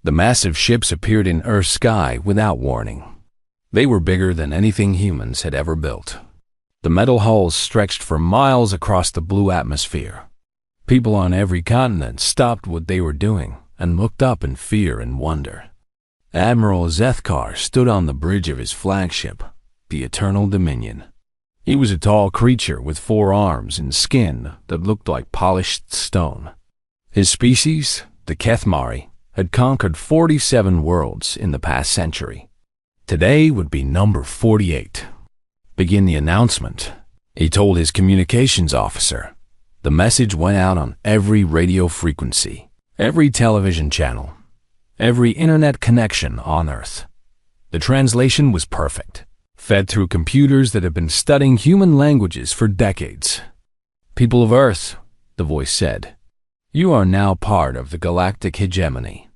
The massive ships appeared in Earth's sky without warning. They were bigger than anything humans had ever built. The metal hulls stretched for miles across the blue atmosphere. People on every continent stopped what they were doing and looked up in fear and wonder. Admiral Zethkar stood on the bridge of his flagship, the Eternal Dominion. He was a tall creature with 4 arms and skin that looked like polished stone. His species, the Kethmari, had conquered 47 worlds in the past century. Today would be number 48. Begin the announcement, he told his communications officer. The message went out on every radio frequency, every television channel, every internet connection on Earth. The translation was perfect, fed through computers that have been studying human languages for decades. People of Earth, the voice said, you are now part of the galactic hegemony.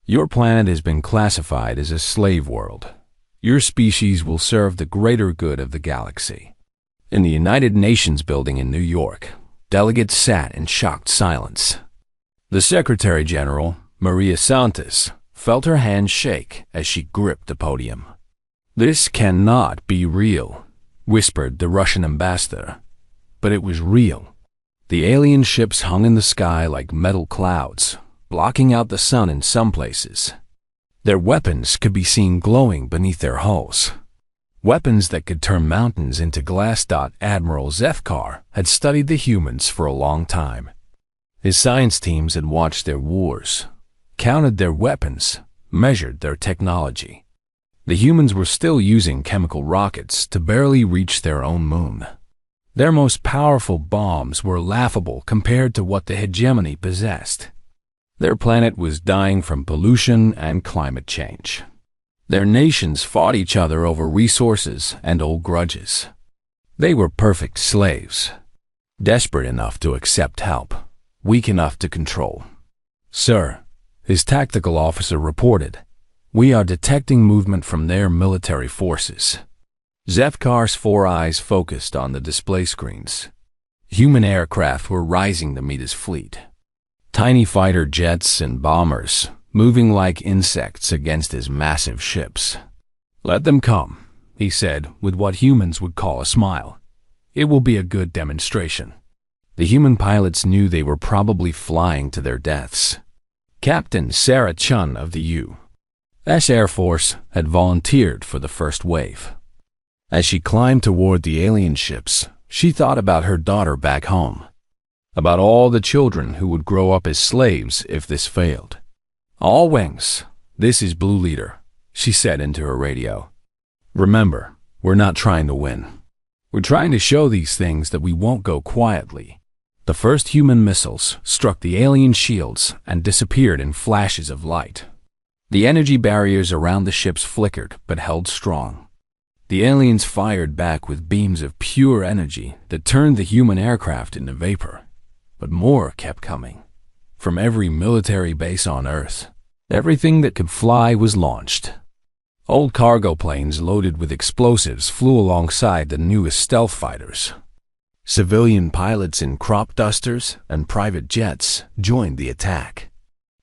Your planet has been classified as a slave world. Your species will serve the greater good of the galaxy. In the United Nations building in New York, delegates sat in shocked silence. The Secretary General, Maria Santos, felt her hand shake as she gripped the podium. This cannot be real, whispered the Russian ambassador. But it was real. The alien ships hung in the sky like metal clouds, blocking out the sun in some places. Their weapons could be seen glowing beneath their hulls. Weapons that could turn mountains into glass. Admiral Zethkar had studied the humans for a long time. His science teams had watched their wars, counted their weapons, measured their technology. The humans were still using chemical rockets to barely reach their own moon. Their most powerful bombs were laughable compared to what the hegemony possessed. Their planet was dying from pollution and climate change. Their nations fought each other over resources and old grudges. They were perfect slaves, desperate enough to accept help, weak enough to control. Sir, his tactical officer reported, we are detecting movement from their military forces. Zethkar's 4 eyes focused on the display screens. Human aircraft were rising to meet his fleet. Tiny fighter jets and bombers, moving like insects against his massive ships. Let them come, he said with what humans would call a smile. It will be a good demonstration. The human pilots knew they were probably flying to their deaths. Captain Sarah Chun of the U.S. Air Force had volunteered for the first wave. As she climbed toward the alien ships, she thought about her daughter back home, about all the children who would grow up as slaves if this failed. All wings, this is Blue Leader, she said into her radio. Remember, we're not trying to win. We're trying to show these things that we won't go quietly. The first human missiles struck the alien shields and disappeared in flashes of light. The energy barriers around the ships flickered but held strong. The aliens fired back with beams of pure energy that turned the human aircraft into vapor. But more kept coming. From every military base on Earth, everything that could fly was launched. Old cargo planes loaded with explosives flew alongside the newest stealth fighters. Civilian pilots in crop dusters and private jets joined the attack.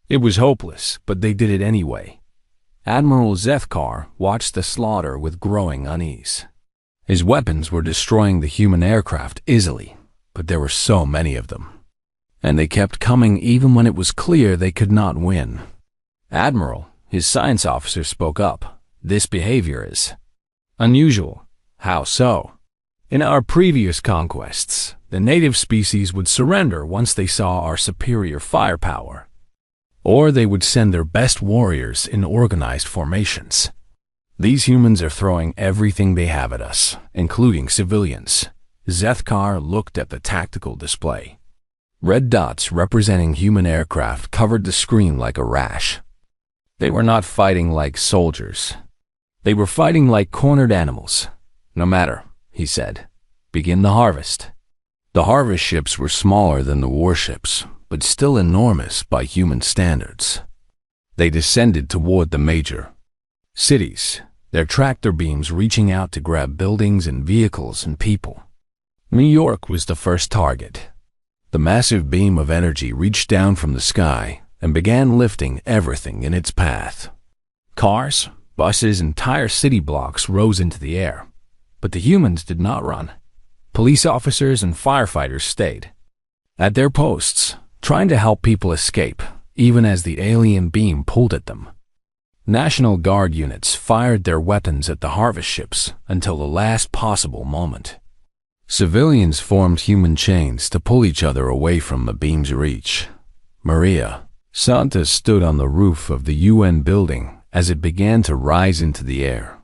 It was hopeless, but they did it anyway. Admiral Zethkar watched the slaughter with growing unease. His weapons were destroying the human aircraft easily, but there were so many of them. And they kept coming even when it was clear they could not win. Admiral, his science officer, spoke up. This behavior is unusual. How so? In our previous conquests, the native species would surrender once they saw our superior firepower. Or they would send their best warriors in organized formations. These humans are throwing everything they have at us, including civilians. Zethkar looked at the tactical display. Red dots representing human aircraft covered the screen like a rash. They were not fighting like soldiers. They were fighting like cornered animals. No matter, he said. Begin the harvest. The harvest ships were smaller than the warships, but still enormous by human standards. They descended toward the major cities, their tractor beams reaching out to grab buildings and vehicles and people. New York was the first target. The massive beam of energy reached down from the sky, and began lifting everything in its path. Cars, buses, and entire city blocks rose into the air, but the humans did not run. Police officers and firefighters stayed at their posts, trying to help people escape, even as the alien beam pulled at them. National Guard units fired their weapons at the harvest ships until the last possible moment. Civilians formed human chains to pull each other away from the beam's reach. Maria Santos stood on the roof of the UN building as it began to rise into the air.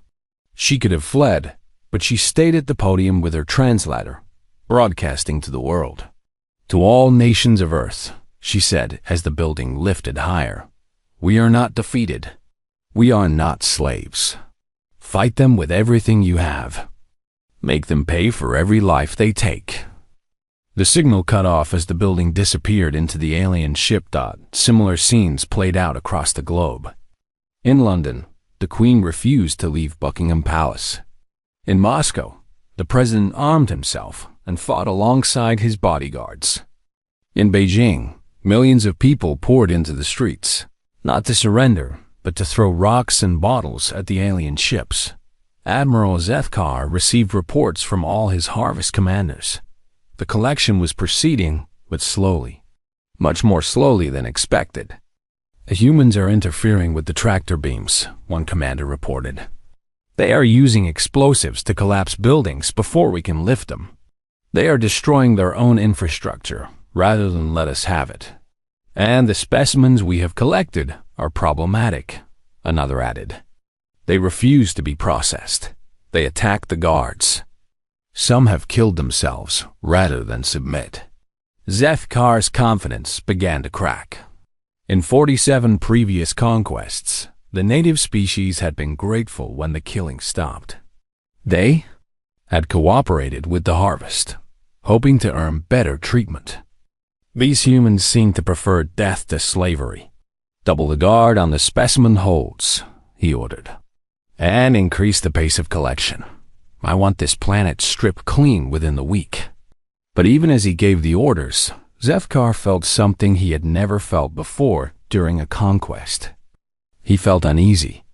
She could have fled, but she stayed at the podium with her translator, broadcasting to the world. "To all nations of Earth," she said as the building lifted higher, "we are not defeated. We are not slaves. Fight them with everything you have. Make them pay for every life they take." The signal cut off as the building disappeared into the alien ship. Similar scenes played out across the globe. In London, the Queen refused to leave Buckingham Palace. In Moscow, the president armed himself and fought alongside his bodyguards. In Beijing, millions of people poured into the streets, not to surrender, but to throw rocks and bottles at the alien ships. Admiral Zethkar received reports from all his harvest commanders. The collection was proceeding, but slowly, much more slowly than expected. "The humans are interfering with the tractor beams," one commander reported. "They are using explosives to collapse buildings before we can lift them. They are destroying their own infrastructure rather than let us have it. And the specimens we have collected are problematic," another added. "They refuse to be processed. They attack the guards. Some have killed themselves rather than submit." Zethkar's confidence began to crack. In 47 previous conquests, the native species had been grateful when the killing stopped. They had cooperated with the harvest, hoping to earn better treatment. These humans seemed to prefer death to slavery. "Double the guard on the specimen holds," he ordered, "and increase the pace of collection. I want this planet stripped clean within the week." But even as he gave the orders, Zethkar felt something he had never felt before during a conquest. He felt uneasy.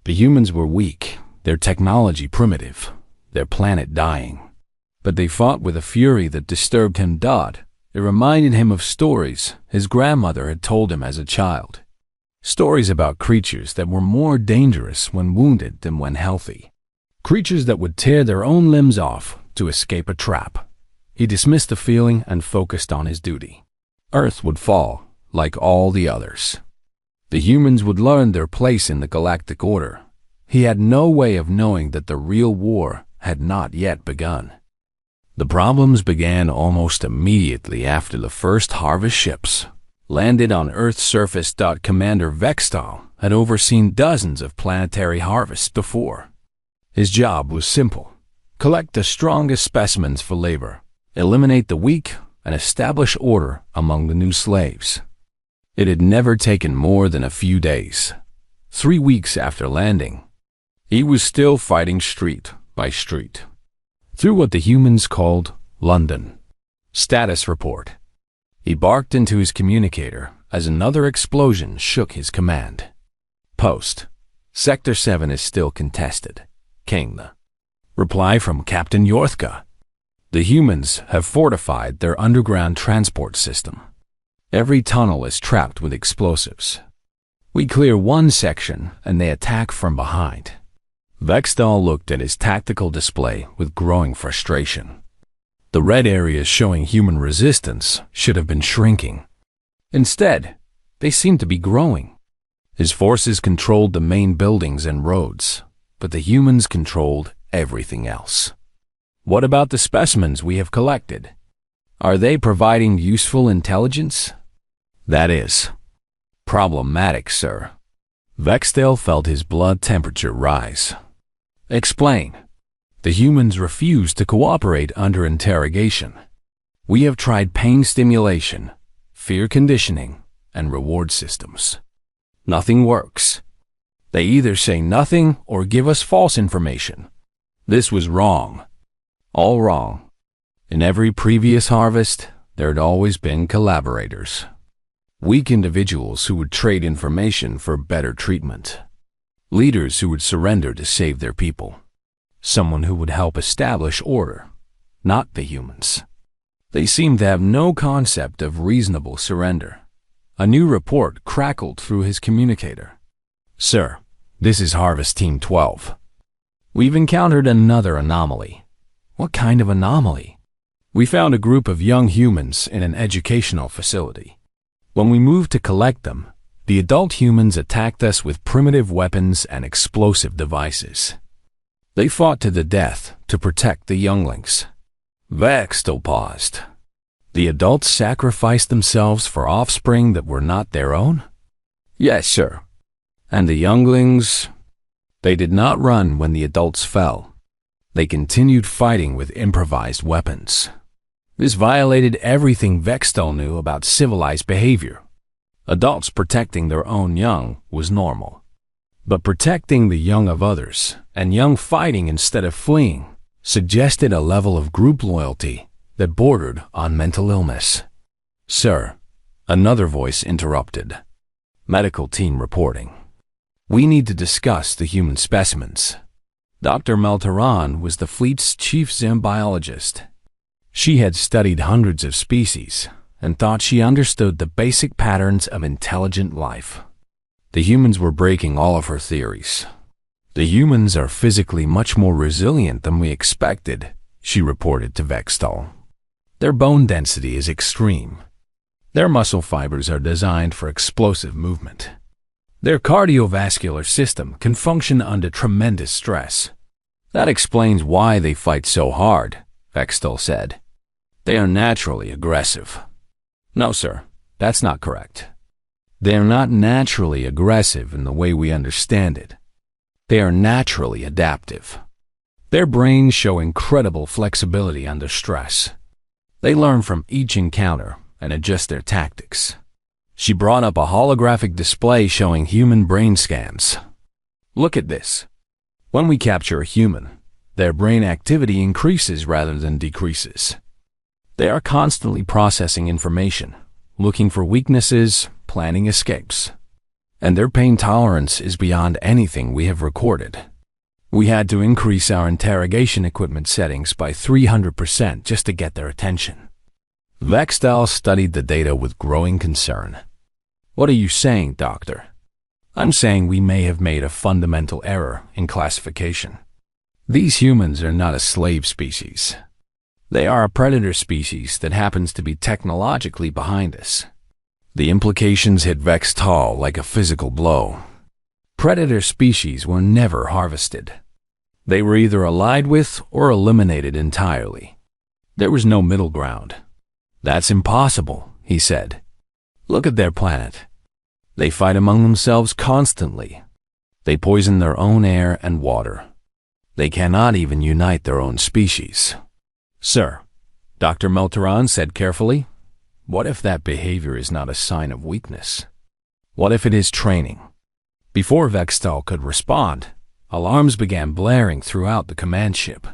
The humans were weak, their technology primitive, their planet dying. But they fought with a fury that disturbed him. It reminded him of stories his grandmother had told him as a child. Stories about creatures that were more dangerous when wounded than when healthy. Creatures that would tear their own limbs off to escape a trap. He dismissed the feeling and focused on his duty. Earth would fall, like all the others. The humans would learn their place in the galactic order. He had no way of knowing that the real war had not yet begun. The problems began almost immediately after the first harvest ships landed on Earth's surface. Commander Vextal had overseen dozens of planetary harvests before. His job was simple: collect the strongest specimens for labor, eliminate the weak, and establish order among the new slaves. It had never taken more than a few days. 3 weeks after landing, he was still fighting street by street, through what the humans called London. Status report. He barked into his communicator as another explosion shook his command. Post. Sector 7 is still contested. Came the reply from Captain Yorthka. The humans have fortified their underground transport system. Every tunnel is trapped with explosives. We clear one section and they attack from behind. Vextal looked at his tactical display with growing frustration. The red areas showing human resistance should have been shrinking. Instead, they seemed to be growing. His forces controlled the main buildings and roads, but the humans controlled everything else. What about the specimens we have collected? Are they providing useful intelligence? That is problematic, sir. Vextal felt his blood temperature rise. Explain. The humans refuse to cooperate under interrogation. We have tried pain stimulation, fear conditioning, and reward systems. Nothing works. They either say nothing or give us false information. This was wrong. All wrong. In every previous harvest, there had always been collaborators. Weak individuals who would trade information for better treatment. Leaders who would surrender to save their people. Someone who would help establish order, not the humans. They seemed to have no concept of reasonable surrender. A new report crackled through his communicator. "Sir, this is Harvest Team 12. We've encountered another anomaly." "What kind of anomaly?" "We found a group of young humans in an educational facility. When we moved to collect them, the adult humans attacked us with primitive weapons and explosive devices. They fought to the death to protect the younglings." Vextel paused. "The adults sacrificed themselves for offspring that were not their own?" "Yes, sir." "And the younglings?" "They did not run when the adults fell. They continued fighting with improvised weapons." This violated everything Vextel knew about civilized behavior. Adults protecting their own young was normal. But protecting the young of others, and young fighting instead of fleeing, suggested a level of group loyalty that bordered on mental illness. "Sir," another voice interrupted. Medical team reporting. "We need to discuss the human specimens." Dr. Melteran was the fleet's chief zoobiologist. She had studied hundreds of species and thought she understood the basic patterns of intelligent life. The humans were breaking all of her theories. "The humans are physically much more resilient than we expected," she reported to Vextel. "Their bone density is extreme. Their muscle fibers are designed for explosive movement. Their cardiovascular system can function under tremendous stress. That explains why they fight so hard," Vextel said. "They are naturally aggressive." "No, sir, that's not correct. They are not naturally aggressive in the way we understand it. They are naturally adaptive. Their brains show incredible flexibility under stress. They learn from each encounter and adjust their tactics." She brought up a holographic display showing human brain scans. "Look at this. When we capture a human, their brain activity increases rather than decreases. They are constantly processing information, looking for weaknesses, planning escapes. And their pain tolerance is beyond anything we have recorded. We had to increase our interrogation equipment settings by 300% just to get their attention." Vextel studied the data with growing concern. "What are you saying, Doctor?" "I'm saying we may have made a fundamental error in classification. These humans are not a slave species. They are a predator species that happens to be technologically behind us." The implications hit Vextel like a physical blow. Predator species were never harvested. They were either allied with or eliminated entirely. There was no middle ground. "That's impossible," he said. "Look at their planet. They fight among themselves constantly. They poison their own air and water. They cannot even unite their own species." "Sir," Dr. Melteran said carefully, "what if that behavior is not a sign of weakness? What if it is training?" Before Vextel could respond, alarms began blaring throughout the command ship.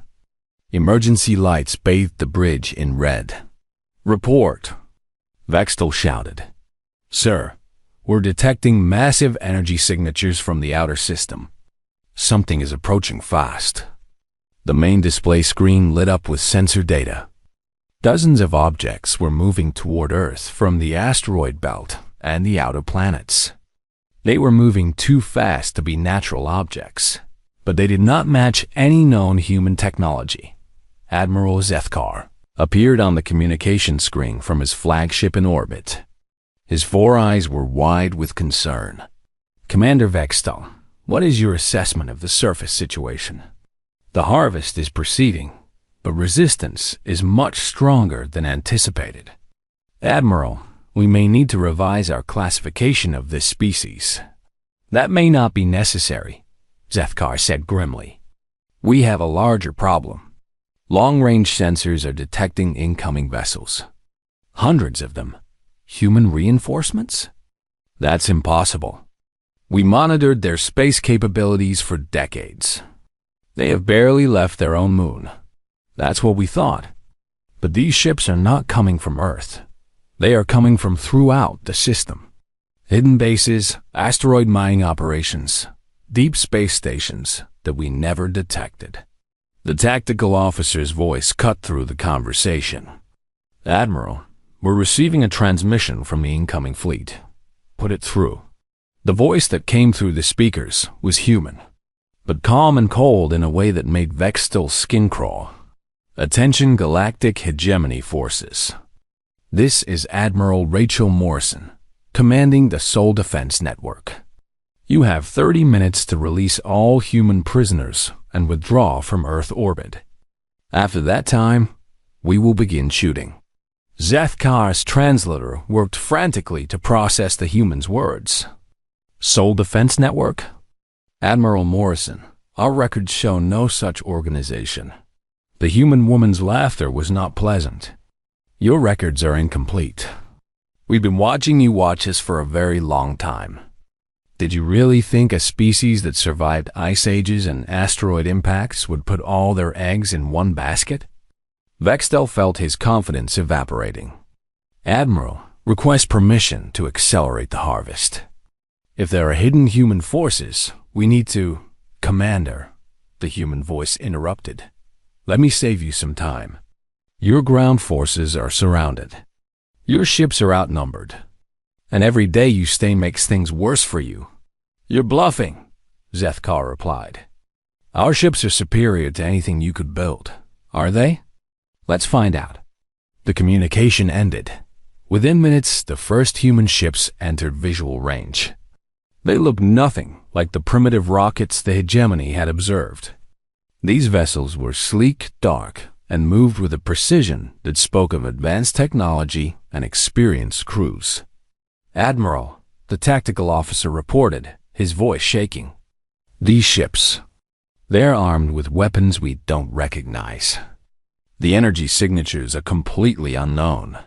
Emergency lights bathed the bridge in red. "Report," Vextel shouted. "Sir, we're detecting massive energy signatures from the outer system. Something is approaching fast." The main display screen lit up with sensor data. Dozens of objects were moving toward Earth from the asteroid belt and the outer planets. They were moving too fast to be natural objects, but they did not match any known human technology. Admiral Zethkar appeared on the communication screen from his flagship in orbit. His 4 eyes were wide with concern. "Commander Vextel, what is your assessment of the surface situation?" "The harvest is proceeding, but resistance is much stronger than anticipated. Admiral, we may need to revise our classification of this species." "That may not be necessary," Zethkar said grimly. "We have a larger problem. Long-range sensors are detecting incoming vessels. Hundreds of them. Human reinforcements? That's impossible. We monitored their space capabilities for decades. They have barely left their own moon. That's what we thought. But these ships are not coming from Earth. They are coming from throughout the system. Hidden bases, asteroid mining operations, deep space stations that we never detected. The tactical officer's voice cut through the conversation. Admiral, we're receiving a transmission from the incoming fleet. Put it through. The voice that came through the speakers was human, but calm and cold in a way that made Vextel's skin crawl. Attention Galactic Hegemony Forces. This is Admiral Rachel Morrison, commanding the Soul Defense Network. You have 30 minutes to release all human prisoners and withdraw from Earth orbit. After that time, we will begin shooting. Zethkar's translator worked frantically to process the human's words. Soul Defense Network? Admiral Morrison, our records show no such organization. The human woman's laughter was not pleasant. Your records are incomplete. We've been watching you watch us for a very long time. Did you really think a species that survived ice ages and asteroid impacts would put all their eggs in one basket? Vextel felt his confidence evaporating. Admiral, request permission to accelerate the harvest. If there are hidden human forces, we need to... Commander, the human voice interrupted. Let me save you some time. Your ground forces are surrounded. Your ships are outnumbered. And every day you stay makes things worse for you. You're bluffing, Zethkar replied. Our ships are superior to anything you could build. Are they? Let's find out. The communication ended. Within minutes, the first human ships entered visual range. They looked nothing like the primitive rockets the hegemony had observed. These vessels were sleek, dark, and moved with a precision that spoke of advanced technology and experienced crews. Admiral, the tactical officer reported, his voice shaking. These ships, they're armed with weapons we don't recognize. The energy signatures are completely unknown.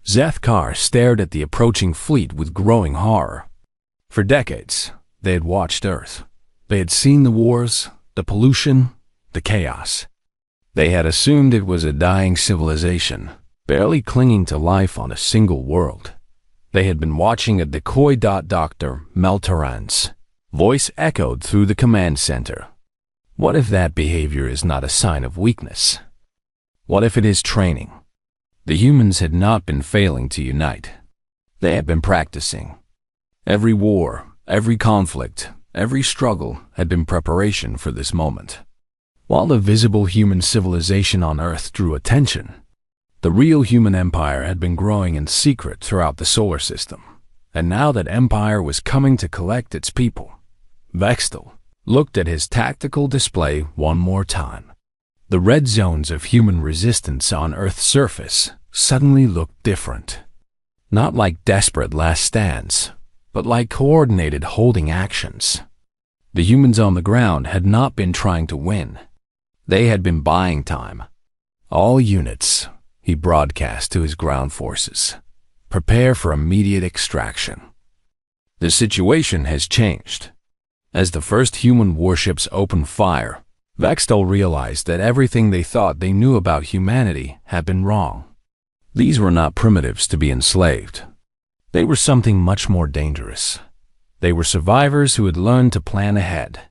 Zethkar stared at the approaching fleet with growing horror. For decades, they had watched Earth. They had seen the wars, the pollution, the chaos. They had assumed it was a dying civilization, barely clinging to life on a single world. They had been watching a decoy. Dr. Meltaran's voice echoed through the command center. What if that behavior is not a sign of weakness? What if it is training? The humans had not been failing to unite. They had been practicing. Every war, every conflict, every struggle had been preparation for this moment. While the visible human civilization on Earth drew attention, the real human empire had been growing in secret throughout the solar system. And now that empire was coming to collect its people, Vextel looked at his tactical display one more time. The red zones of human resistance on Earth's surface suddenly looked different. Not like desperate last stands, but like coordinated holding actions. The humans on the ground had not been trying to win. They had been buying time. All units, he broadcast to his ground forces, prepare for immediate extraction. The situation has changed. As the first human warships opened fire, Vextel realized that everything they thought they knew about humanity had been wrong. These were not primitives to be enslaved. They were something much more dangerous. They were survivors who had learned to plan ahead.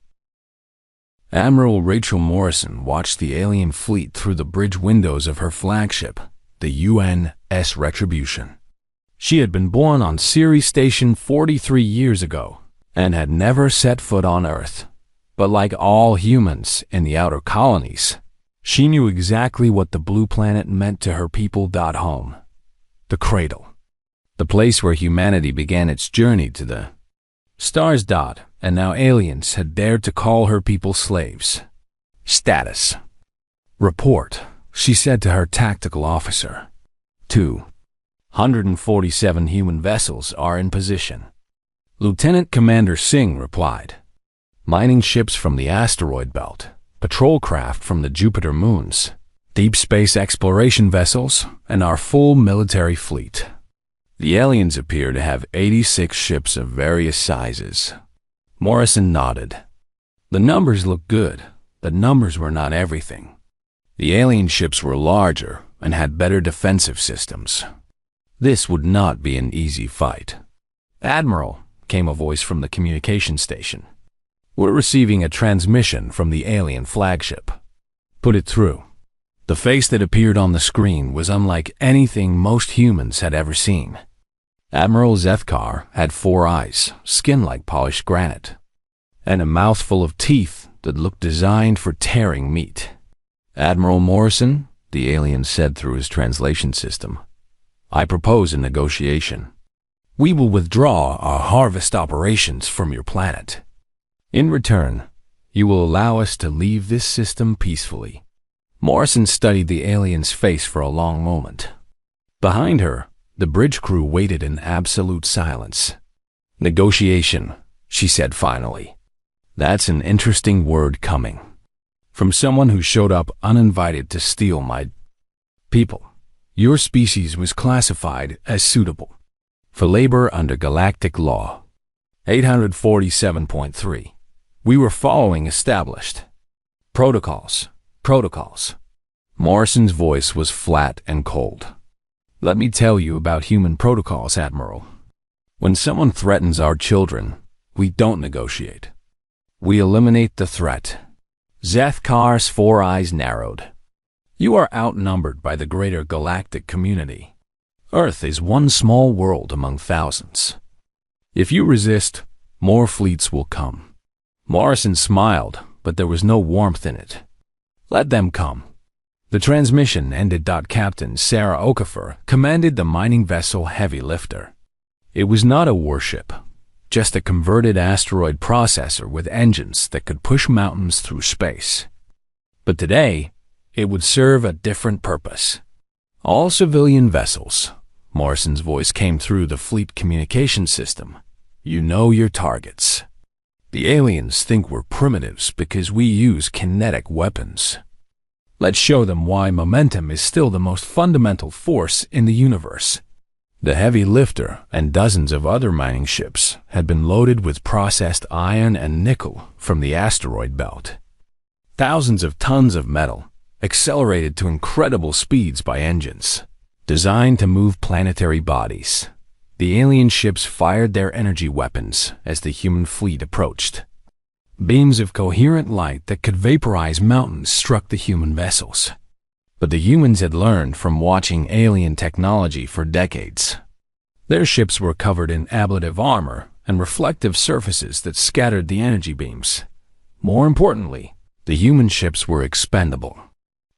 Admiral Rachel Morrison watched the alien fleet through the bridge windows of her flagship, the UNS Retribution. She had been born on Ceres Station 43 years ago and had never set foot on Earth. But like all humans in the outer colonies, she knew exactly what the blue planet meant to her people. Home, the cradle, the place where humanity began its journey to the stars. And now aliens had dared to call her people slaves. Status. Report, she said to her tactical officer. 247 human vessels are in position. Lieutenant Commander Singh replied. Mining ships from the asteroid belt, patrol craft from the Jupiter moons, deep space exploration vessels, and our full military fleet. The aliens appear to have 86 ships of various sizes. Morrison nodded. The numbers looked good, but numbers were not everything. The alien ships were larger and had better defensive systems. This would not be an easy fight. "Admiral," came a voice from the communication station. "We're receiving a transmission from the alien flagship." "Put it through." The face that appeared on the screen was unlike anything most humans had ever seen. Admiral Zethkar had 4 eyes, skin like polished granite, and a mouthful of teeth that looked designed for tearing meat. "Admiral Morrison," the alien said through his translation system, "I propose a negotiation. We will withdraw our harvest operations from your planet. In return, you will allow us to leave this system peacefully." Morrison studied the alien's face for a long moment. Behind her, the bridge crew waited in absolute silence. "Negotiation," she said finally. "That's an interesting word coming from someone who showed up uninvited to steal my people. Your species was classified as suitable for labor under galactic law 847.3. We were following established protocols. Morrison's voice was flat and cold. "Let me tell you about human protocols, Admiral. When someone threatens our children, we don't negotiate. We eliminate the threat." Zethkar's 4 eyes narrowed. "You are outnumbered by the greater galactic community. Earth is one small world among thousands. If you resist, more fleets will come." Morrison smiled, but there was no warmth in it. "Let them come." The transmission ended. Captain Sarah Okafor commanded the mining vessel Heavy Lifter. It was not a warship, just a converted asteroid processor with engines that could push mountains through space. But today, it would serve a different purpose. "All civilian vessels," Morrison's voice came through the fleet communication system, "you know your targets. The aliens think we're primitives because we use kinetic weapons. Let's show them why momentum is still the most fundamental force in the universe." The Heavy Lifter and dozens of other mining ships had been loaded with processed iron and nickel from the asteroid belt. Thousands of tons of metal, accelerated to incredible speeds by engines, designed to move planetary bodies. The alien ships fired their energy weapons as the human fleet approached. Beams of coherent light that could vaporize mountains struck the human vessels. But the humans had learned from watching alien technology for decades. Their ships were covered in ablative armor and reflective surfaces that scattered the energy beams. More importantly, the human ships were expendable.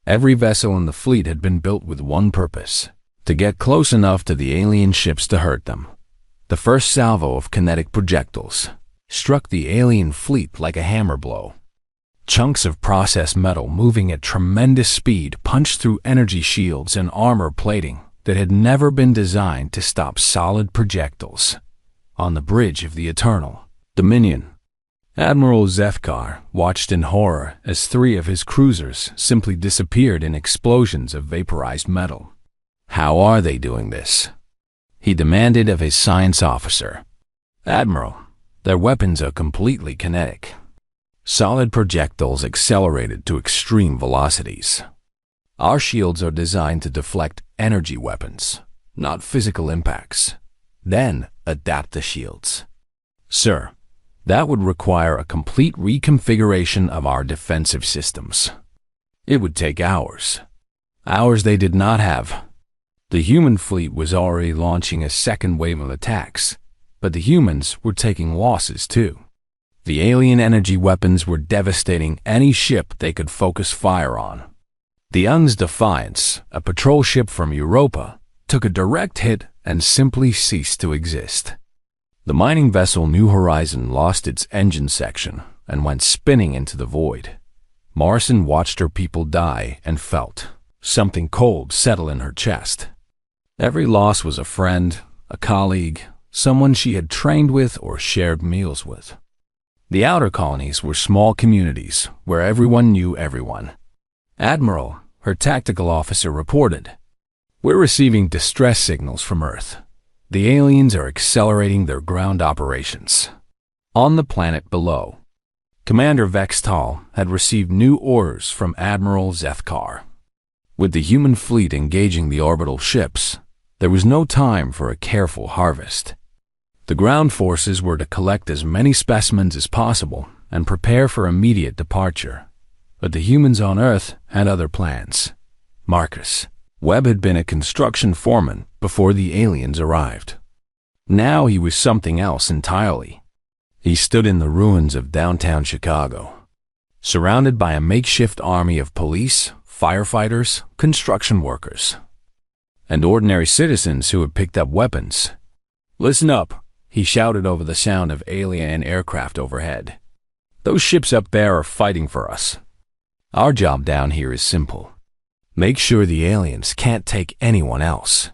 Every vessel in the fleet had been built with one purpose: to get close enough to the alien ships to hurt them. The first salvo of kinetic projectiles struck the alien fleet like a hammer blow. Chunks of processed metal moving at tremendous speed punched through energy shields and armor plating that had never been designed to stop solid projectiles. On the bridge of the Eternal Dominion, Admiral Zethkar watched in horror as 3 of his cruisers simply disappeared in explosions of vaporized metal. "How are they doing this?" he demanded of his science officer. "Admiral, their weapons are completely kinetic. Solid projectiles accelerated to extreme velocities. Our shields are designed to deflect energy weapons, not physical impacts, then adapt the shields. Sir, that would require a complete reconfiguration of our defensive systems. It would take hours. Hours they did not have." The human fleet was already launching a second wave of attacks, but the humans were taking losses too. The alien energy weapons were devastating any ship they could focus fire on. The UN's Defiance, a patrol ship from Europa, took a direct hit and simply ceased to exist. The mining vessel New Horizon lost its engine section and went spinning into the void. Morrison watched her people die and felt something cold settle in her chest. Every loss was a friend, a colleague, someone she had trained with or shared meals with. The outer colonies were small communities where everyone knew everyone. "Admiral," her tactical officer reported, "we're receiving distress signals from Earth. The aliens are accelerating their ground operations." On the planet below, Commander Vextal had received new orders from Admiral Zethkar. With the human fleet engaging the orbital ships, There was no time for a careful harvest. The ground forces were to collect as many specimens as possible and prepare for immediate departure. But the humans on Earth had other plans. Marcus Webb had been a construction foreman before the aliens arrived. Now he was something else entirely. He stood in the ruins of downtown Chicago, surrounded by a makeshift army of police, firefighters, construction workers, and ordinary citizens who had picked up weapons. "Listen up," he shouted over the sound of alien aircraft overhead. "Those ships up there are fighting for us. Our job down here is simple. Make sure the aliens can't take anyone else."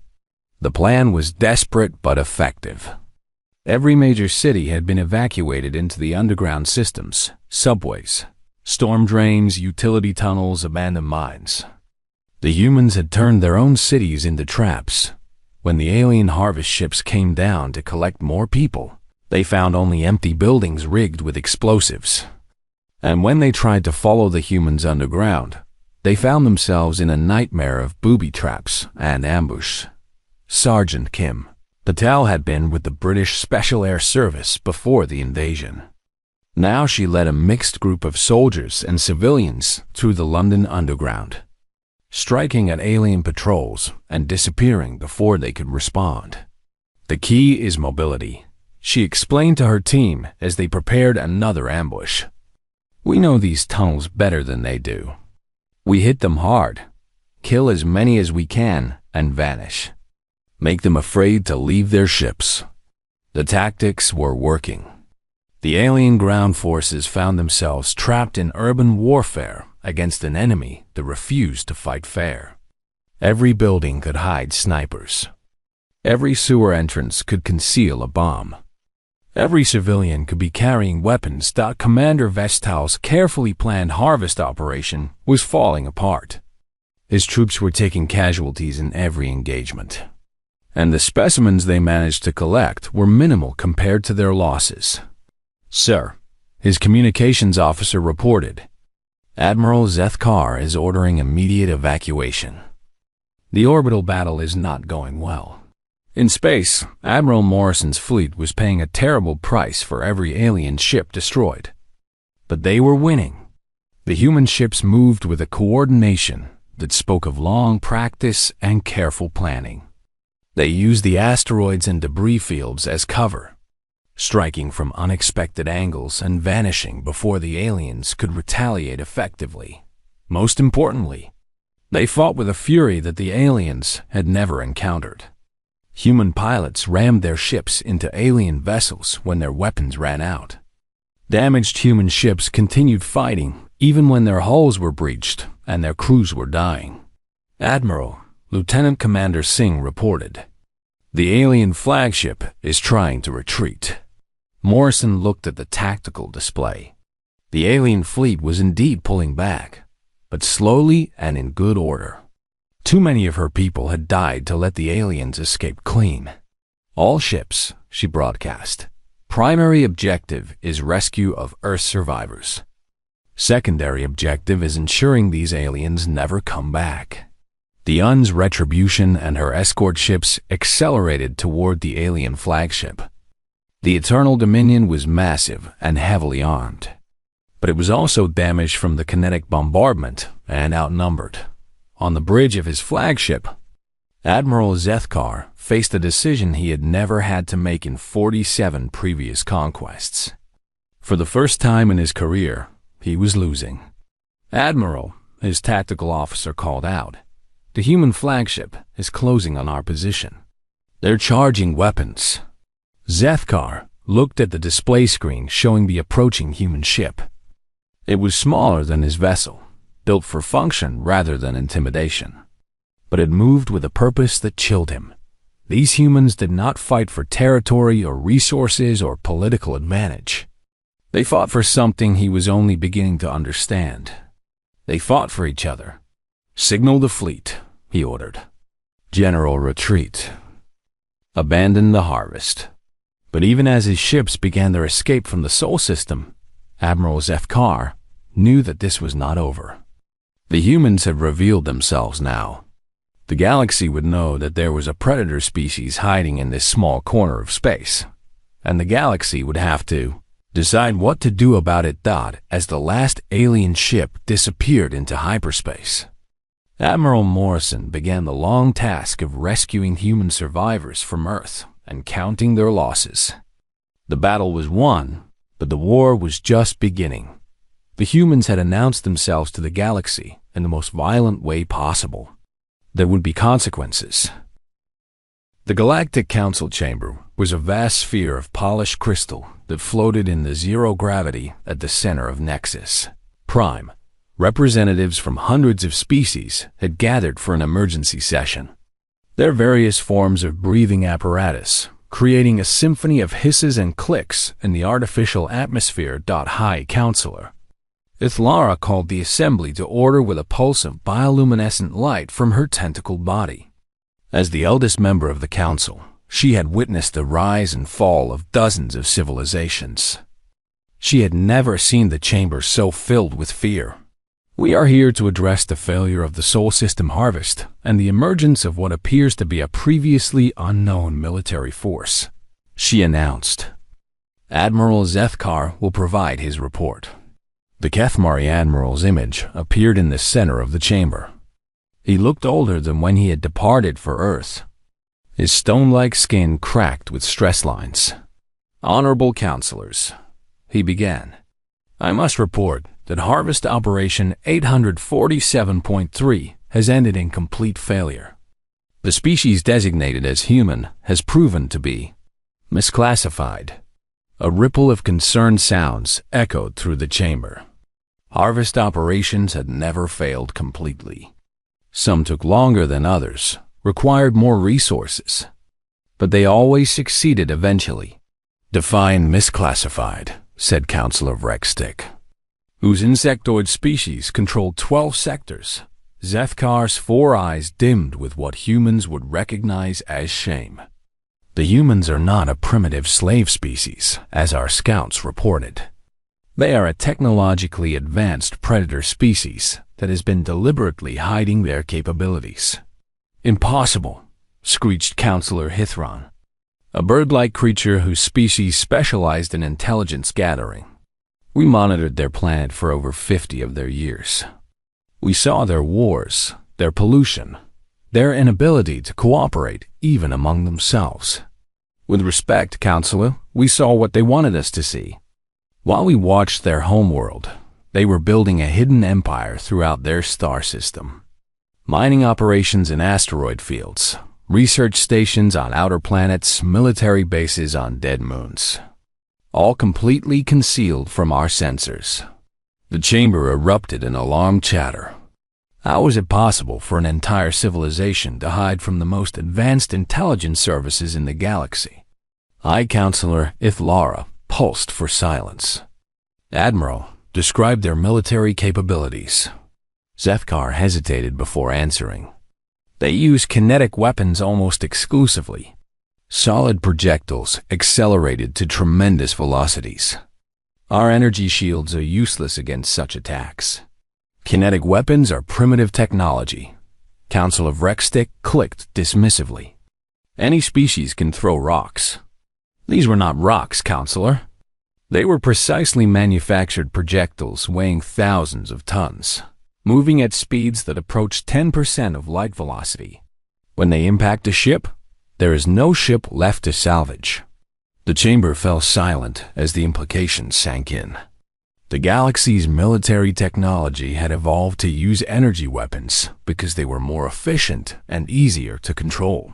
The plan was desperate but effective. Every major city had been evacuated into the underground systems, subways, storm drains, utility tunnels, abandoned mines. The humans had turned their own cities into traps. When the alien harvest ships came down to collect more people, they found only empty buildings rigged with explosives. And when they tried to follow the humans underground, they found themselves in a nightmare of booby traps and ambush. Sergeant Kim Patel had been with the British Special Air Service before the invasion. Now she led a mixed group of soldiers and civilians through the London Underground, striking at alien patrols and disappearing before they could respond. "The key is mobility," she explained to her team as they prepared another ambush. "We know these tunnels better than they do. We hit them hard, kill as many as we can, and vanish. Make them afraid to leave their ships." The tactics were working. The alien ground forces found themselves trapped in urban warfare against an enemy that refused to fight fair. Every building could hide snipers. Every sewer entrance could conceal a bomb. Every civilian could be carrying weapons. Commander Vestal's carefully planned harvest operation was falling apart. His troops were taking casualties in every engagement, and the specimens they managed to collect were minimal compared to their losses. "Sir," his communications officer reported, "Admiral Zethkar is ordering immediate evacuation. The orbital battle is not going well. In space, Admiral Morrison's fleet was paying a terrible price for every alien ship destroyed. But they were winning. The human ships moved with a coordination that spoke of long practice and careful planning. They used the asteroids and debris fields as cover, striking from unexpected angles and vanishing before the aliens could retaliate effectively. Most importantly, they fought with a fury that the aliens had never encountered. Human pilots rammed their ships into alien vessels when their weapons ran out. Damaged human ships continued fighting even when their hulls were breached and their crews were dying. Admiral Lieutenant Commander Singh reported, "The alien flagship is trying to retreat." Morrison looked at the tactical display. The alien fleet was indeed pulling back, but slowly and in good order. Too many of her people had died to let the aliens escape clean. "All ships," she broadcast. "Primary objective is rescue of Earth survivors. Secondary objective is ensuring these aliens never come back." The UN's Retribution and her escort ships accelerated toward the alien flagship. The Eternal Dominion was massive and heavily armed, but it was also damaged from the kinetic bombardment and outnumbered. On the bridge of his flagship, Admiral Zethkar faced a decision he had never had to make in 47 previous conquests. For the first time in his career, he was losing. "Admiral," his tactical officer called out, "the human flagship is closing on our position. They're charging weapons." Zethkar looked at the display screen showing the approaching human ship. It was smaller than his vessel, built for function rather than intimidation. But it moved with a purpose that chilled him. These humans did not fight for territory or resources or political advantage. They fought for something he was only beginning to understand. They fought for each other. "Signal the fleet," he ordered. "General, retreat. Abandon the harvest." But even as his ships began their escape from the Sol system, Admiral Zethkar knew that this was not over. The humans had revealed themselves now. The galaxy would know that there was a predator species hiding in this small corner of space, and the galaxy would have to decide what to do about it. As the last alien ship disappeared into hyperspace, Admiral Morrison began the long task of rescuing human survivors from Earth and counting their losses. The battle was won, but the war was just beginning. The humans had announced themselves to the galaxy in the most violent way possible. There would be consequences. The Galactic Council Chamber was a vast sphere of polished crystal that floated in the zero gravity at the center of Nexus Prime. Representatives from hundreds of species had gathered for an emergency session. Their various forms of breathing apparatus, creating a symphony of hisses and clicks in the artificial atmosphere. High Counselor Ithlara called the assembly to order with a pulse of bioluminescent light from her tentacled body. As the eldest member of the council, she had witnessed the rise and fall of dozens of civilizations. She had never seen the chamber so filled with fear. We are here to address the failure of the Sol System harvest and the emergence of what appears to be a previously unknown military force, she announced. Admiral Zethkar will provide his report. The Kethmari Admiral's image appeared in the center of the chamber. He looked older than when he had departed for Earth. His stone-like skin cracked with stress lines. Honorable Counselors, he began, I must report that Harvest Operation 847.3 has ended in complete failure. The species designated as human has proven to be misclassified. A ripple of concerned sounds echoed through the chamber. Harvest operations had never failed completely. Some took longer than others, required more resources, but they always succeeded eventually. Define misclassified, said Counselor Rexstick, whose insectoid species controlled 12 sectors. Zethkar's 4 eyes dimmed with what humans would recognize as shame. The humans are not a primitive slave species, as our scouts reported. They are a technologically advanced predator species that has been deliberately hiding their capabilities. Impossible, screeched Counselor Hithron, a bird-like creature whose species specialized in intelligence gathering. We monitored their planet for over 50 of their years. We saw their wars, their pollution, their inability to cooperate even among themselves. With respect, Counselor, we saw what they wanted us to see. While we watched their homeworld, they were building a hidden empire throughout their star system. Mining operations in asteroid fields, research stations on outer planets, military bases on dead moons. All completely concealed from our sensors. The chamber erupted in alarmed chatter. How was it possible for an entire civilization to hide from the most advanced intelligence services in the galaxy? High Counselor Ithlara pulsed for silence. Admiral, describe their military capabilities. Zethkar hesitated before answering. They use kinetic weapons almost exclusively. Solid projectiles accelerated to tremendous velocities. Our energy shields are useless against such attacks. Kinetic weapons are primitive technology. Council of Rexstick clicked dismissively. Any species can throw rocks. These were not rocks, Counselor. They were precisely manufactured projectiles weighing thousands of tons, moving at speeds that approach 10% of light velocity. When they impact a ship, there is no ship left to salvage. The chamber fell silent as the implications sank in. The galaxy's military technology had evolved to use energy weapons because they were more efficient and easier to control.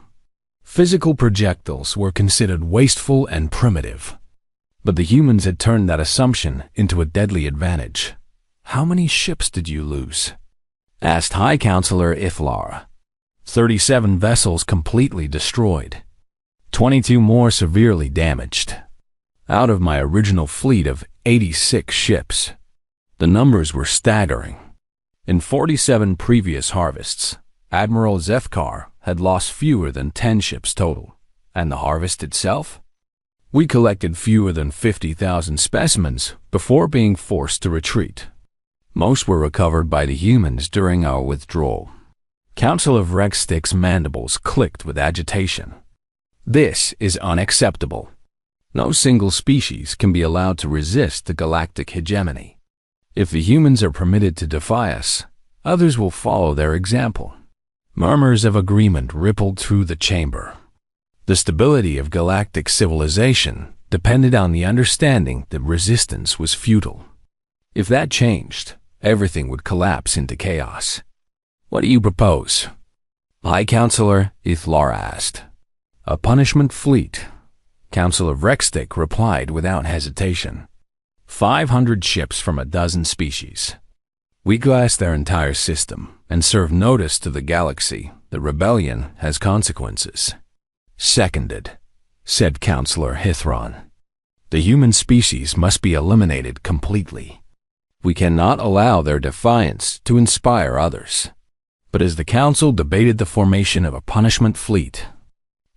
Physical projectiles were considered wasteful and primitive. But the humans had turned that assumption into a deadly advantage. How many ships did you lose? Asked High Counselor Ithlara. 37 vessels completely destroyed. 22 more severely damaged. Out of my original fleet of 86 ships. The numbers were staggering. In 47 previous harvests, Admiral Zethkar had lost fewer than 10 ships total. And the harvest itself? We collected fewer than 50,000 specimens before being forced to retreat. Most were recovered by the humans during our withdrawal. Council of Rexstick's mandibles clicked with agitation. This is unacceptable. No single species can be allowed to resist the galactic hegemony. If the humans are permitted to defy us, others will follow their example. Murmurs of agreement rippled through the chamber. The stability of galactic civilization depended on the understanding that resistance was futile. If that changed, everything would collapse into chaos. What do you propose? High Counselor Ithlara asked. A punishment fleet. Council of Rexstick replied without hesitation. 500 ships from a dozen species. We glass their entire system and serve notice to the galaxy that rebellion has consequences. Seconded, said Counselor Hithron. The human species must be eliminated completely. We cannot allow their defiance to inspire others. But as the Council debated the formation of a punishment fleet,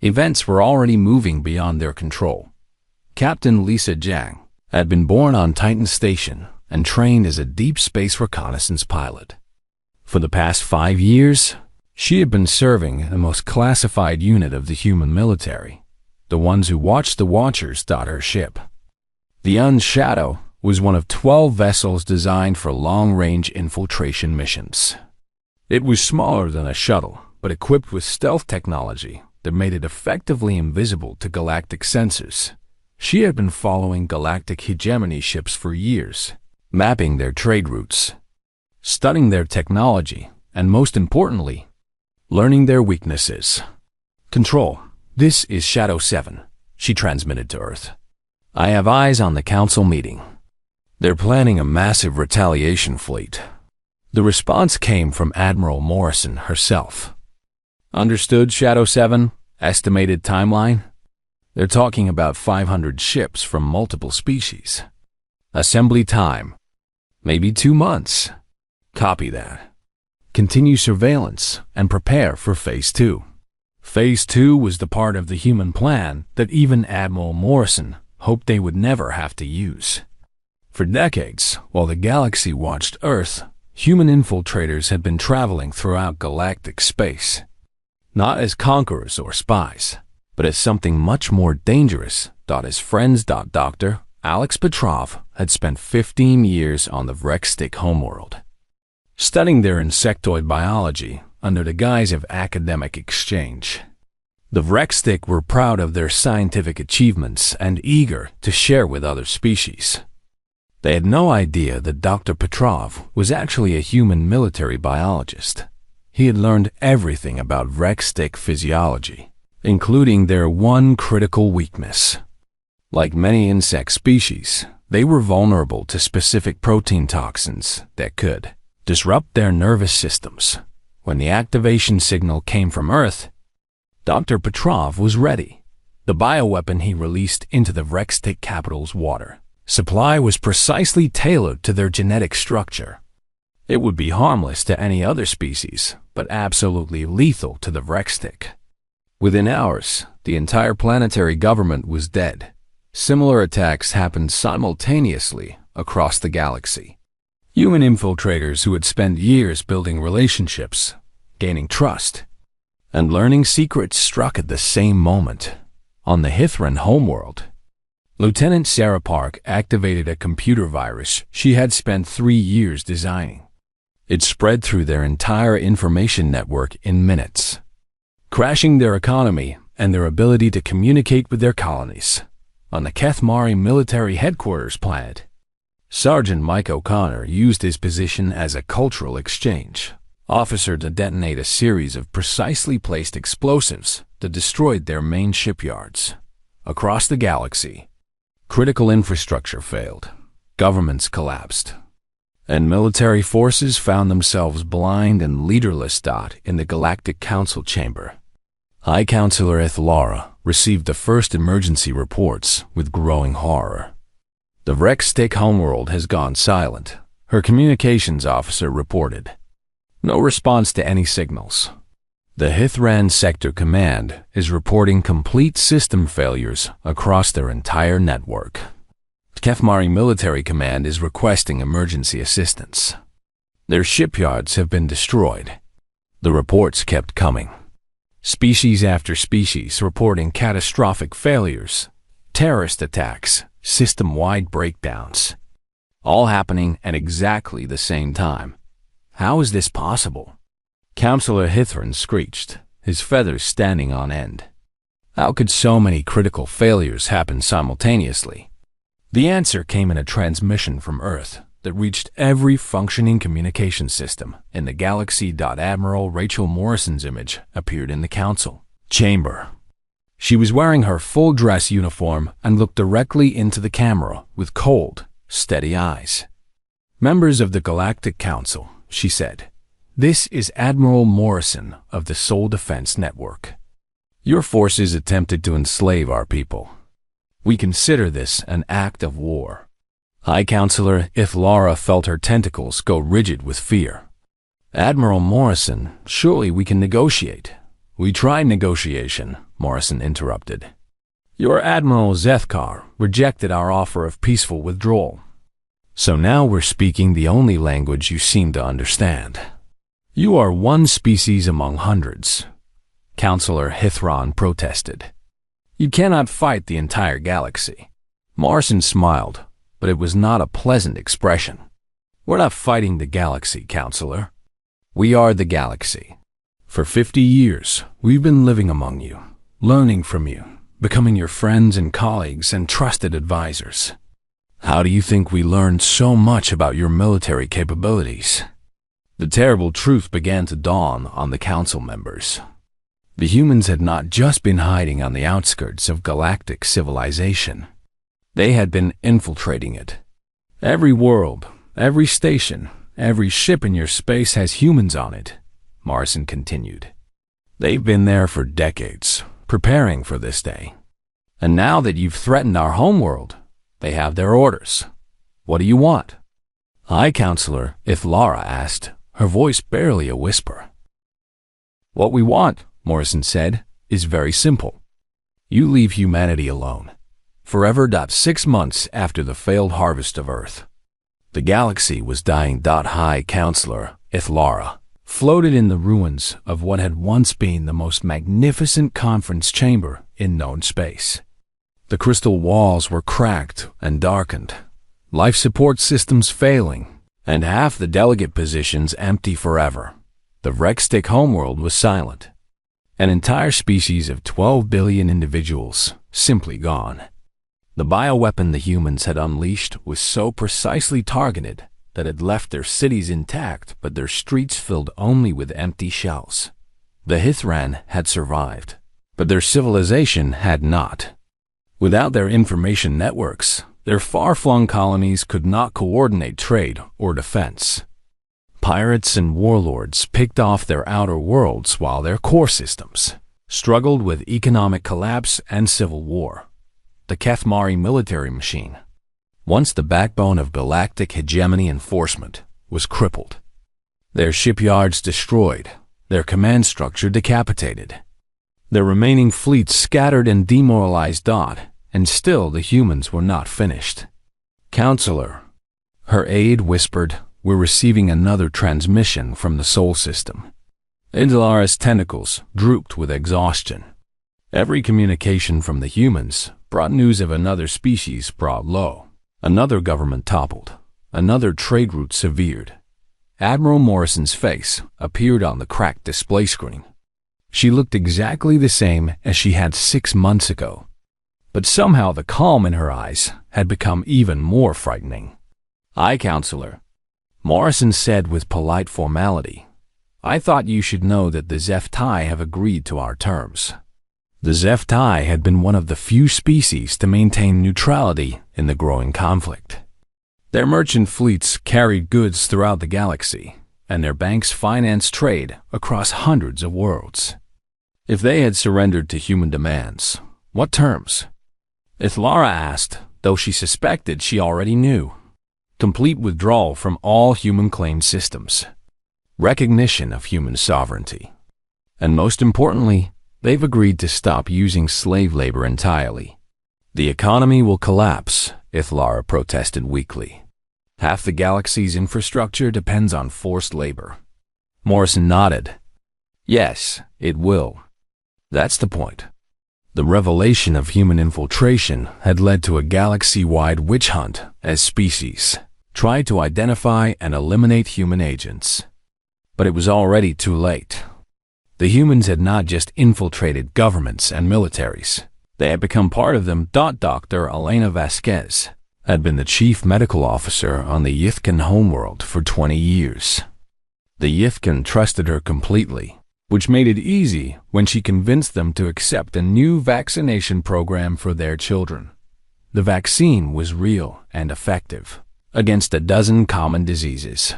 events were already moving beyond their control. Captain Lisa Jiang had been born on Titan Station and trained as a deep space reconnaissance pilot. For the past 5 years, she had been serving in the most classified unit of the human military, the ones who watched the Watchers dot her ship. The Unshadow was one of 12 vessels designed for long-range infiltration missions. It was smaller than a shuttle, but equipped with stealth technology that made it effectively invisible to galactic sensors. She had been following galactic hegemony ships for years, mapping their trade routes, studying their technology, and most importantly, learning their weaknesses. Control, this is Shadow 7, she transmitted to Earth. I have eyes on the Council meeting. They're planning a massive retaliation fleet. The response came from Admiral Morrison herself. Understood, Shadow 7? Estimated timeline? They're talking about 500 ships from multiple species. Assembly time. Maybe 2 months. Copy that. Continue surveillance and prepare for Phase 2. Phase 2 was the part of the human plan that even Admiral Morrison hoped they would never have to use. For decades, while the galaxy watched Earth, human infiltrators had been traveling throughout galactic space. Not as conquerors or spies, but as something much more dangerous. His friends. Dr. Alex Petrov had spent 15 years on the Rexstick homeworld, studying their insectoid biology under the guise of academic exchange. The Rexstick were proud of their scientific achievements and eager to share with other species. They had no idea that Dr. Petrov was actually a human military biologist. He had learned everything about Rexstick physiology, including their one critical weakness. Like many insect species, they were vulnerable to specific protein toxins that could disrupt their nervous systems. When the activation signal came from Earth, Dr. Petrov was ready. The bioweapon he released into the Rexstick capital's water supply was precisely tailored to their genetic structure. It would be harmless to any other species, but absolutely lethal to the Rexstick. Within hours, the entire planetary government was dead. Similar attacks happened simultaneously across the galaxy. Human infiltrators who had spent years building relationships, gaining trust, and learning secrets struck at the same moment. On the Hithran homeworld, Lieutenant Sarah Park activated a computer virus she had spent 3 years designing. It spread through their entire information network in minutes, crashing their economy and their ability to communicate with their colonies. On the Kethmari military headquarters planet, Sergeant Mike O'Connor used his position as a cultural exchange officer to detonate a series of precisely placed explosives that destroyed their main shipyards. Across the galaxy, critical infrastructure failed, governments collapsed, and military forces found themselves blind and leaderless. In the Galactic Council chamber, High Counselor Ithlara received the first emergency reports with growing horror. The Rexstick homeworld has gone silent, her communications officer reported. No response to any signals. The Hithran Sector Command is reporting complete system failures across their entire network. Kethmari Military Command is requesting emergency assistance. Their shipyards have been destroyed. The reports kept coming. Species after species reporting catastrophic failures, terrorist attacks, system-wide breakdowns, all happening at exactly the same time. How is this possible? Counselor Hithron screeched, his feathers standing on end. How could so many critical failures happen simultaneously? The answer came in a transmission from Earth that reached every functioning communication system in the galaxy. Admiral Rachel Morrison's image appeared in the council chamber. She was wearing her full dress uniform and looked directly into the camera with cold, steady eyes. "Members of the Galactic Council," she said, "this is Admiral Morrison of the Soul Defense Network. Your forces attempted to enslave our people. We consider this an act of war." High Counselor Ithlara felt her tentacles go rigid with fear. "Admiral Morrison, surely we can negotiate." "We tried negotiation," Morrison interrupted. "Your Admiral Zethkar rejected our offer of peaceful withdrawal. So now we're speaking the only language you seem to understand. You are one species among hundreds." Counselor Hithron protested. "You cannot fight the entire galaxy." Morrison smiled, but it was not a pleasant expression. "We're not fighting the galaxy, Counselor. We are the galaxy. For 50 years, we've been living among you, learning from you, becoming your friends and colleagues and trusted advisors. How do you think we learned so much about your military capabilities?" The terrible truth began to dawn on the council members. The humans had not just been hiding on the outskirts of galactic civilization. They had been infiltrating it. Every world, every station, every ship in your space has humans on it, Morrison continued. They've been there for decades, preparing for this day. And now that you've threatened our homeworld, they have their orders. What do you want? High Counselor Ithlara asked, her voice barely a whisper. What we want, Morrison said, is very simple. You leave humanity alone. Forever. 6 months after the failed harvest of Earth. The galaxy was dying. High Counselor Ithlara floated in the ruins of what had once been the most magnificent conference chamber in known space. The crystal walls were cracked and darkened, life support systems failing, and half the delegate positions empty forever. The Rextic homeworld was silent. An entire species of 12 billion individuals simply gone. The bioweapon the humans had unleashed was so precisely targeted that it left their cities intact but their streets filled only with empty shells. The Hithran had survived, but their civilization had not. Without their information networks, their far-flung colonies could not coordinate trade or defense. Pirates and warlords picked off their outer worlds while their core systems struggled with economic collapse and civil war. The Kethmari military machine, once the backbone of galactic hegemony enforcement, was crippled. Their shipyards destroyed, their command structure decapitated. Their remaining fleets scattered and demoralized. And still the humans were not finished. Counselor, her aide whispered, we're receiving another transmission from the Sol system. Indalara's tentacles drooped with exhaustion. Every communication from the humans brought news of another species brought low, another government toppled, another trade route severed. Admiral Morrison's face appeared on the cracked display screen. She looked exactly the same as she had 6 months ago, but somehow the calm in her eyes had become even more frightening. Aye, Counselor, Morrison said with polite formality. I thought you should know that the Zeftai have agreed to our terms. The Zeftai had been one of the few species to maintain neutrality in the growing conflict. Their merchant fleets carried goods throughout the galaxy, and their banks financed trade across hundreds of worlds. If they had surrendered to human demands, what terms? Ithlara asked, though she suspected she already knew. Complete withdrawal from all human-claimed systems. Recognition of human sovereignty. And most importantly, they've agreed to stop using slave labor entirely. The economy will collapse, Ithlara protested weakly. Half the galaxy's infrastructure depends on forced labor. Morrison nodded. Yes, it will. That's the point. The revelation of human infiltration had led to a galaxy-wide witch hunt as species tried to identify and eliminate human agents. But it was already too late. The humans had not just infiltrated governments and militaries. They had become part of them. Dr. Elena Vasquez had been the chief medical officer on the Yithkan homeworld for 20 years. The Yithkan trusted her completely, which made it easy when she convinced them to accept a new vaccination program for their children. The vaccine was real and effective against a dozen common diseases.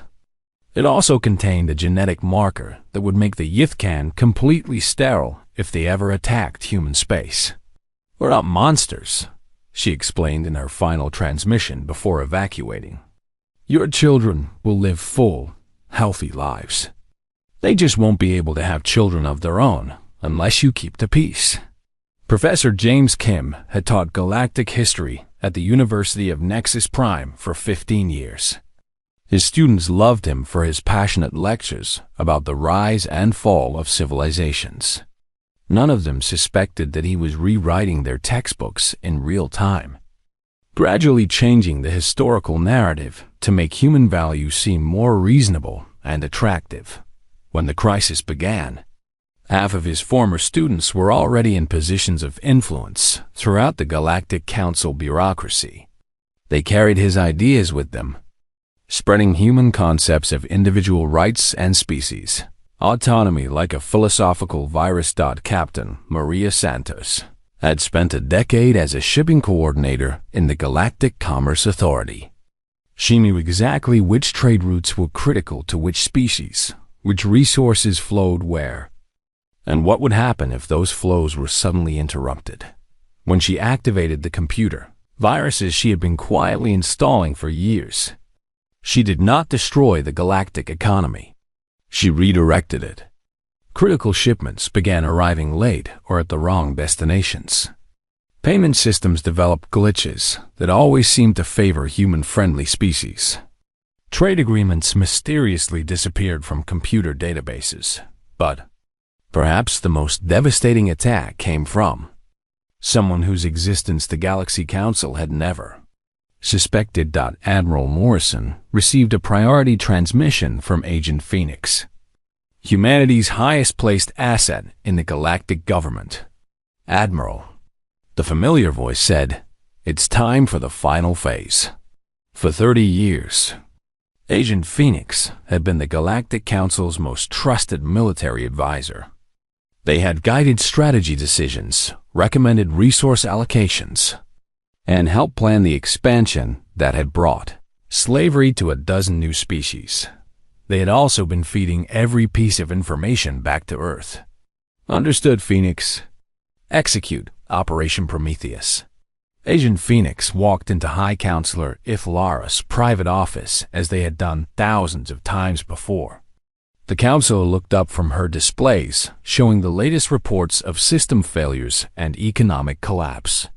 It also contained a genetic marker that would make the Yithkan completely sterile if they ever attacked human space. "We're not monsters," she explained in her final transmission before evacuating. "Your children will live full, healthy lives. They just won't be able to have children of their own unless you keep the peace." Professor James Kim had taught galactic history at the University of Nexus Prime for 15 years. His students loved him for his passionate lectures about the rise and fall of civilizations. None of them suspected that he was rewriting their textbooks in real time, gradually changing the historical narrative to make human values seem more reasonable and attractive. When the crisis began, half of his former students were already in positions of influence throughout the Galactic Council bureaucracy. They carried his ideas with them, spreading human concepts of individual rights and species autonomy like a philosophical virus. Captain Maria Santos had spent a decade as a shipping coordinator in the Galactic Commerce Authority. She knew exactly which trade routes were critical to which species, which resources flowed where, and what would happen if those flows were suddenly interrupted. When she activated the computer, viruses she had been quietly installing for years, she did not destroy the galactic economy. She redirected it. Critical shipments began arriving late or at the wrong destinations. Payment systems developed glitches that always seemed to favor human-friendly species. Trade agreements mysteriously disappeared from computer databases. But perhaps the most devastating attack came from someone whose existence the Galaxy Council had never suspected. Admiral Morrison received a priority transmission from Agent Phoenix, humanity's highest-placed asset in the galactic government. "Admiral," the familiar voice said, "it's time for the final phase." For 30 years, Agent Phoenix had been the Galactic Council's most trusted military advisor. They had guided strategy decisions, recommended resource allocations, and helped plan the expansion that had brought slavery to a dozen new species. They had also been feeding every piece of information back to Earth. "Understood, Phoenix. Execute Operation Prometheus." Agent Phoenix walked into High Counselor Ithlara's private office as they had done thousands of times before. The counselor looked up from her displays, showing the latest reports of system failures and economic collapse.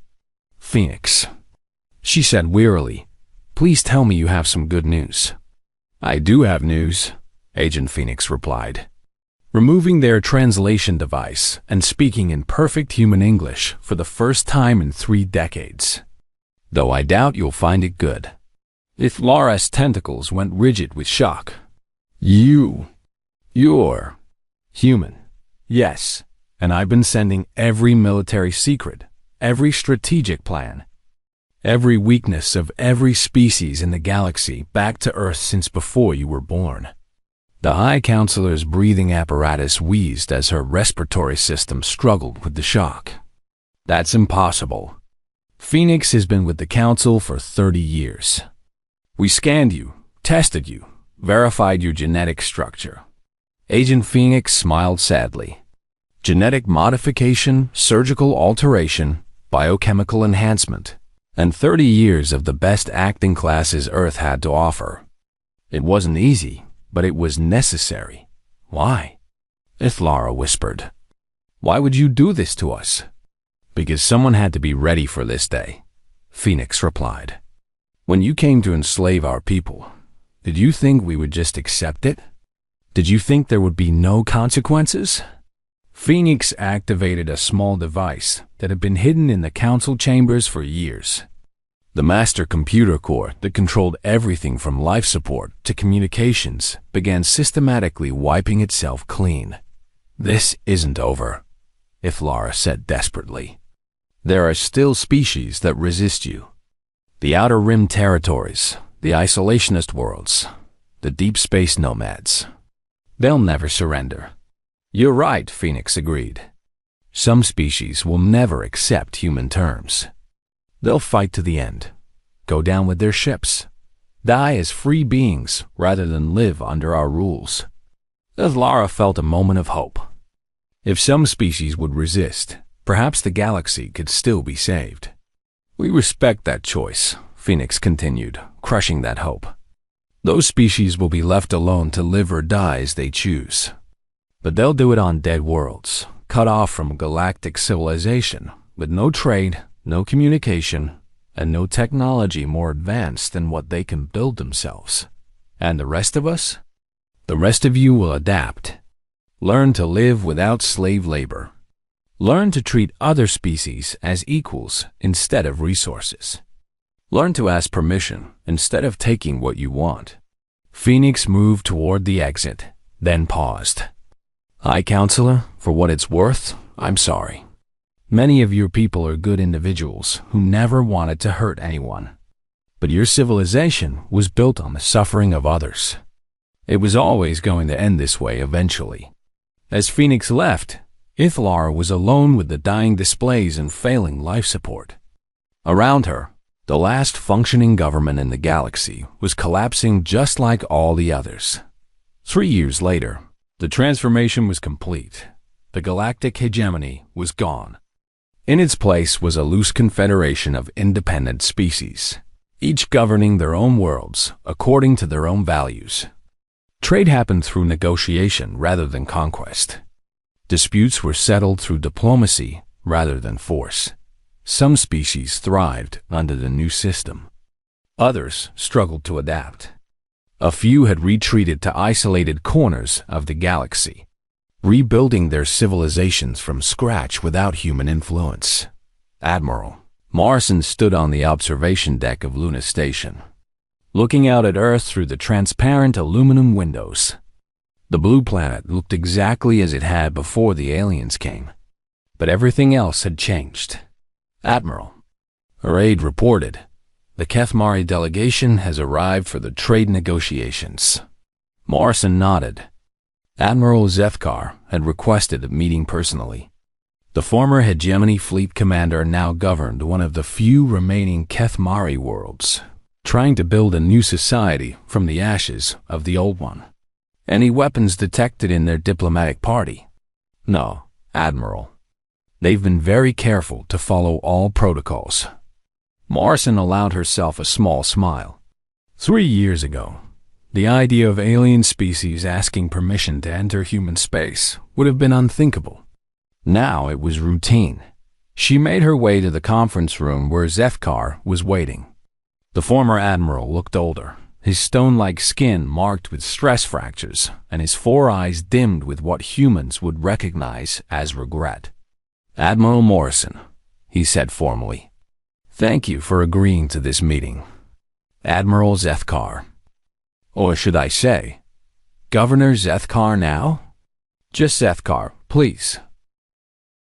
"Phoenix," she said wearily, "please tell me you have some good news." "I do have news," Agent Phoenix replied, removing their translation device and speaking in perfect human English for the first time in 3 decades. "Though I doubt you'll find it good." Ithlara's tentacles went rigid with shock. You're human." "Yes, and I've been sending every military secret, every strategic plan, every weakness of every species in the galaxy back to Earth since before you were born." The High Counselor's breathing apparatus wheezed as her respiratory system struggled with the shock. "That's impossible. Phoenix has been with the Council for 30 years. We scanned you, tested you, verified your genetic structure." Agent Phoenix smiled sadly. "Genetic modification, surgical alteration, biochemical enhancement, and 30 years of the best acting classes Earth had to offer. It wasn't easy, but it was necessary." "Why?" Ithlara whispered. "Why would you do this to us?" "Because someone had to be ready for this day," Phoenix replied. "When you came to enslave our people, did you think we would just accept it? Did you think there would be no consequences? Phoenix activated a small device that had been hidden in the council chambers for years. The master computer core that controlled everything from life support to communications began systematically wiping itself clean. "This isn't over," Iflara said desperately. "There are still species that resist you. The Outer Rim territories, the isolationist worlds, the deep space nomads. They'll never surrender." "You're right," Phoenix agreed. "Some species will never accept human terms. They'll fight to the end, go down with their ships, die as free beings rather than live under our rules." Iflara felt a moment of hope. If some species would resist, perhaps the galaxy could still be saved. "We respect that choice," Phoenix continued, crushing that hope. "Those species will be left alone to live or die as they choose. But they'll do it on dead worlds, cut off from galactic civilization, with no trade, no communication, and no technology more advanced than what they can build themselves. And the rest of us? The rest of you will adapt. Learn to live without slave labor. Learn to treat other species as equals instead of resources. Learn to ask permission instead of taking what you want." Phoenix moved toward the exit, then paused. "High Counselor, for what it's worth, I'm sorry. Many of your people are good individuals who never wanted to hurt anyone. But your civilization was built on the suffering of others. It was always going to end this way eventually." As Phoenix left, Iflara was alone with the dying displays and failing life support. Around her, the last functioning government in the galaxy was collapsing just like all the others. 3 years later, the transformation was complete. The galactic hegemony was gone. In its place was a loose confederation of independent species, each governing their own worlds according to their own values. Trade happened through negotiation rather than conquest. Disputes were settled through diplomacy rather than force. Some species thrived under the new system. Others struggled to adapt. A few had retreated to isolated corners of the galaxy, rebuilding their civilizations from scratch without human influence. Admiral Morrison stood on the observation deck of Luna Station, looking out at Earth through the transparent aluminum windows. The blue planet looked exactly as it had before the aliens came, but everything else had changed. "Admiral," her aide reported, "the Kethmari delegation has arrived for the trade negotiations." Morrison nodded. Admiral Zethkar had requested a meeting personally. The former Hegemony Fleet commander now governed one of the few remaining Kethmari worlds, trying to build a new society from the ashes of the old one. "Any weapons detected in their diplomatic party?" "No, Admiral. They've been very careful to follow all protocols." Morrison allowed herself a small smile. 3 years ago, the idea of alien species asking permission to enter human space would have been unthinkable. Now it was routine. She made her way to the conference room where Zethkar was waiting. The former admiral looked older, his stone-like skin marked with stress fractures, and his 4 eyes dimmed with what humans would recognize as regret. "Admiral Morrison," he said formally, "thank you for agreeing to this meeting." "Admiral Zethkar. Or should I say, Governor Zethkar now?" "Just Zethkar, please."